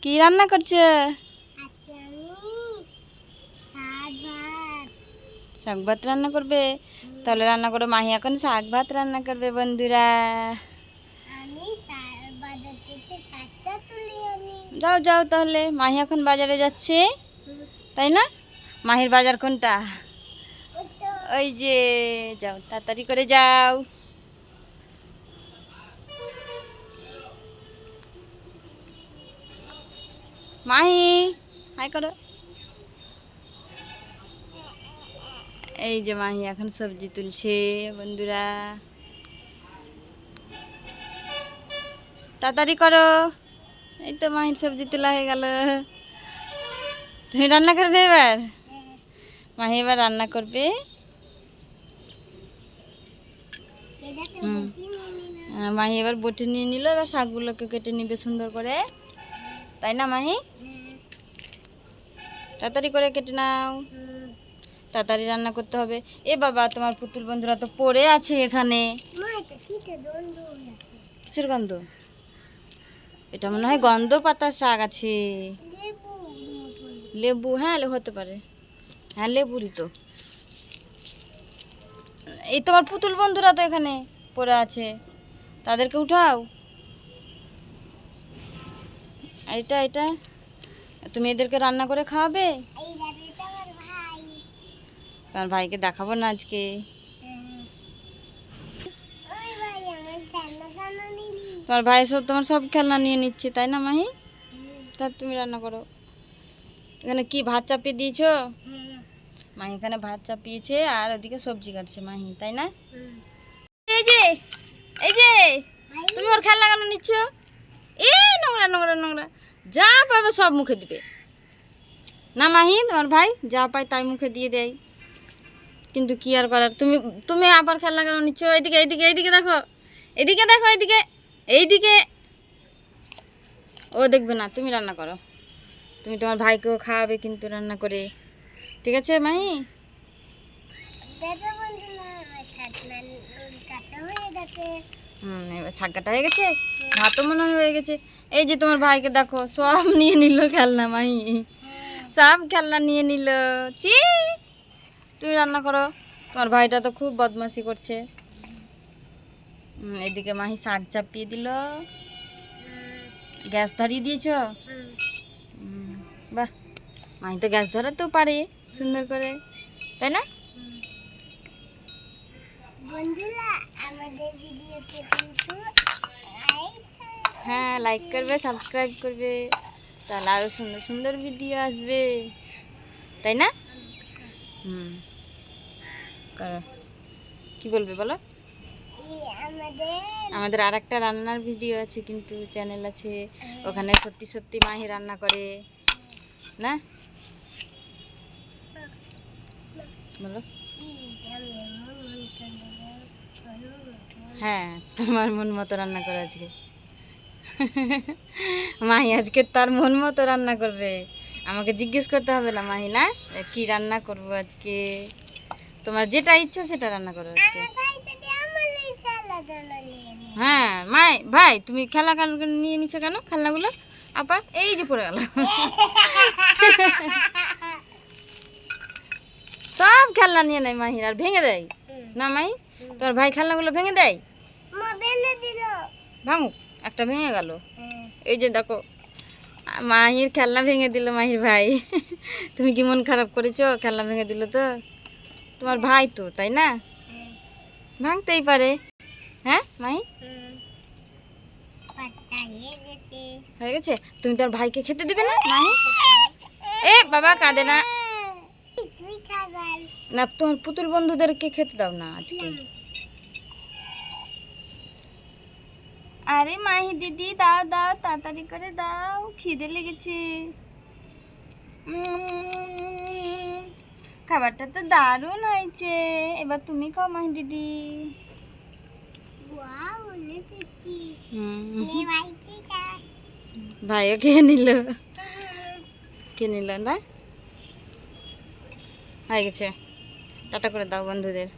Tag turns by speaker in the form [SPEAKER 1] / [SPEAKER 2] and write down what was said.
[SPEAKER 1] কি রান্না করছো? শাক ভাত রান্না করবে? তাহলে রান্না করো। মাহি এখন শাক ভাত রান্না করবে বন্ধুরা। যাও যাও তাহলে, মাহি এখন বাজারে যাচ্ছে তাই না? মাহির বাজার কোনটা? ওই যে, যাও তাড়াতাড়ি করে যাও। মাহি হাই করো। এই যে মাহি এখন সবজি তুলছে বন্ধুরা, তাড়াতাড়ি করো। এই তো মাহির সবজি তোলা হয়ে গেল। তুমি রান্না করবে এবার? মাহি এবার রান্না করবে। মাহি এবার বটে নিয়ে নিল, এবার শাকগুলোকে কেটে নিবে সুন্দর করে, তাই না মাহি? তাড়াতাড়ি করে কেটে নাও, তাড়াতাড়ি রান্না করতে হবে। এ বাবা, তোমার পুতুল বন্ধুরা তো পড়ে আছে এখানে। কিসের গন্ধ? এটা মনে হয় গন্ধ পাতার শাক আছে। লেবু? হ্যাঁ হতে পারে, হ্যাঁ লেবুরই তো। এই তোমার পুতুল বন্ধুরা তো এখানে পড়ে আছে, তাদেরকে উঠাও। এটা এটা তুমি এদেরকে রান্না করে খাওয়াবে? তোমার ভাইকে দেখাবো না আজকে। তোমার ভাই তোমার সব খেলনা নিয়ে নিচ্ছে তাই না মাহি? তা তুমি রান্না করো। এখানে কি ভাত চাপিয়ে দিয়েছো? মাহি এখানে ভাত চাপিয়েছে আর ওদিকে সবজি কাটছে মাহি, তাই না? এই যে এই যে তুমি ওর খেলনা কেন নিচ্ছ? এই নোংরা নোংরা নোংরা, যা পাবে সব মুখে দিবে না মাহি? তোমার ভাই যা পায় তাই মুখে দিয়ে দেয়, কিন্তু কি আর করার। তুমি তুমি আবার খেলনা কেন নিচ্ছ? এইদিকে এইদিকে এইদিকে দেখো, এদিকে দেখো, এইদিকে এইদিকে। ও দেখবে না, তুমি রান্না করো। তুমি তোমার ভাইকেও খাওয়াবে কিন্তু রান্না করে, ঠিক আছে মাহি? এবার শাক কাটা হয়ে গেছে, ভাতও মনে হয়ে গেছে। এই যে তোমার ভাইকে দেখো, সব নিয়ে নিল খেলনা মাহি, সব খেলনা নিয়ে নিল। চি, তুমি রান্না করো। তোমার ভাইটা তো খুব বদমাশি করছে। এদিকে মাহি শাক চাপিয়ে দিল, গ্যাস ধরিয়ে দিয়েছ। বাহ, মাহি তো গ্যাস ধরাতেও পারে সুন্দর করে, তাই না? হ্যাঁ, লাইক করবে, সাবস্ক্রাইব করবে, তাহলে আরও সুন্দর সুন্দর ভিডিও আসবে, তাই না? করো, কি বলবে বলো? আমাদের আর একটা রান্নার ভিডিও আছে, কিন্তু চ্যানেল আছে, ওখানে সত্যি সত্যি মাহি রান্না করে না, বলো? হ্যাঁ, তোমার মন মতো রান্না করো আজকে। মাহি আজকে তার মন মতো রান্না করবে, আমাকে জিজ্ঞেস করতে হবে না মাহি, না কি রান্না করবো আজকে। তোমার যেটা ইচ্ছা সেটা রান্না করো আজকে। হ্যাঁ ভাই, তুমি খেলা নিয়ে নিচ্ছ কেন খেলনাগুলো? আপা এই যে পড়ে গেল, সব খেলনা নিয়ে নেয় মাহির, আর ভেঙে দেয় না মাহি? তোমার ভাই খেলনাগুলো ভেঙে দেয়? ভাঙুক, একটা ভেঙে গেল। এই যে দেখো, মাহির খেলনা ভেঙে দিল মাহির ভাই। তুমি কি মন খারাপ করেছো? খেলনা ভেঙে দিল তো, তোমার ভাই তো, তাই না? ভাঙতেই পারে। হ্যাঁ মাহি, হয়ে গেছে। তুমি তোমার ভাইকে খেতে দিবে না মাহি? এ বাবা, কাঁদে না, না তোমার পুতুল বন্ধুদেরকে খেতে দাও না আজকে। আরে মাহি দিদি, দাও দাও, তাড়াতাড়ি করে দাও, খিদে লেগেছে। খাবারটা তো দারুণ হয়েছে, এবার তুমি খাও মাহি দিদি। ভাইও খেয়ে নিল, খেয়ে নিল না, হয়ে গেছে। টাটা করে দাও বন্ধুদের।